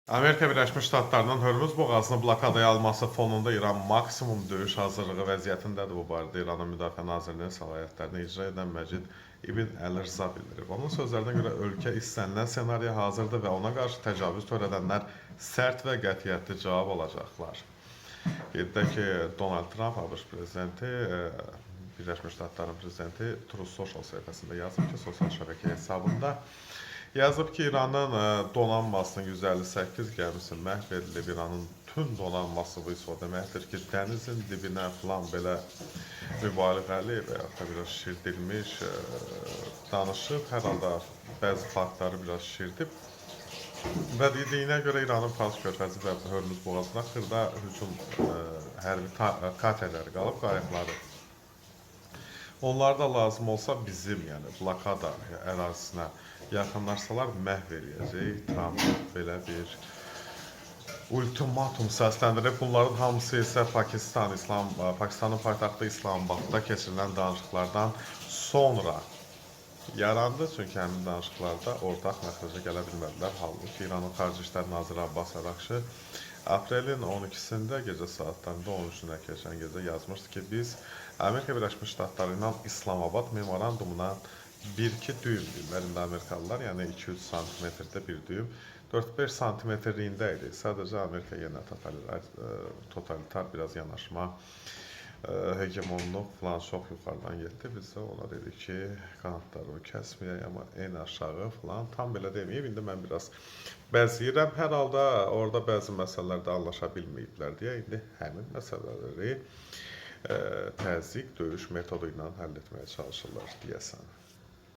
Amerika Birləşmiş Ştatlarının Hörmüz boğazını blokadaya alması fonunda İran maksimum döyüş hazırlığı vəziyyətindədir. Bu barədə İranın Müdafiə Nazirliyinin səlahiyyətlərini icra edən Məcid İbn Əl-Rza bildirib. Onun sözlərinə görə ölkə istənilən ssenariyə hazırdır və ona qarşı təcavüz törədənlər sərt və qətiyyətli cavab alacaqlar. Qeyd edək ki, Donald Trump, ABŞ prezidenti, Birləşmiş Ştatların prezidenti Truth Social səhifəsində yazıb ki, sosial şəbəkə hesabında yazıb ki, İranın donanmasının 158 gəmisi məhv edilib. İranın tüm donanması bu isə o deməkdir ki, dənizin dibinə falan belə mübaliğəli və yaxud da biraz şişirdilmiş danışıb. Hər halda bəzi faktları biraz şişirdib. Və dediyinə görə İranın Fars körfəzi və Hörmüz boğazına xırda hücum hərbi katerləri qalıb, qayıqları. Onlar da lazım olsa bizim, yəni blokada ərazisinə yaxınlaşsalar məhv eləyəcək. Trump belə bir ultimatum səsləndirib. Bunların hamısı isə Pakistanın paytaxtı İslamabadda keçirilən danışıqlardan sonra yarandı. Çünki həmin danışıqlarda ortaq məxrəcə gələ bilmədilər. Halbuki İranın Xarici İşlər Naziri Abbas Əraqçı aprelin 12-sində gecə saatlarında 13-ünə keçən gecə yazmışdı ki, biz Amerika Birləşmiş Ştatları ilə İslamabad memorandumuna 1-2 düyüm deyirlər Amerikalılar, yəni 2-3 santimetrdə bir düyüm, 4-5 santimetrliyində idi. Sadəcə Amerika yenə totalitar biraz yanaşma, hegemonluq falan çox yuxarıdan getdi. Biz də ona dedik ki, qanatlarını kəsməyək, amma en aşağı falan tam belə deməyib. İndi mən biraz bəzəyirəm. Hər halda orada bəzi məsələlərdə anlaşa bilməyiblər deyə indi həmin məsələləri təzyiq, döyüş metodu ilə həll etməyə çalışırlar deyəsən.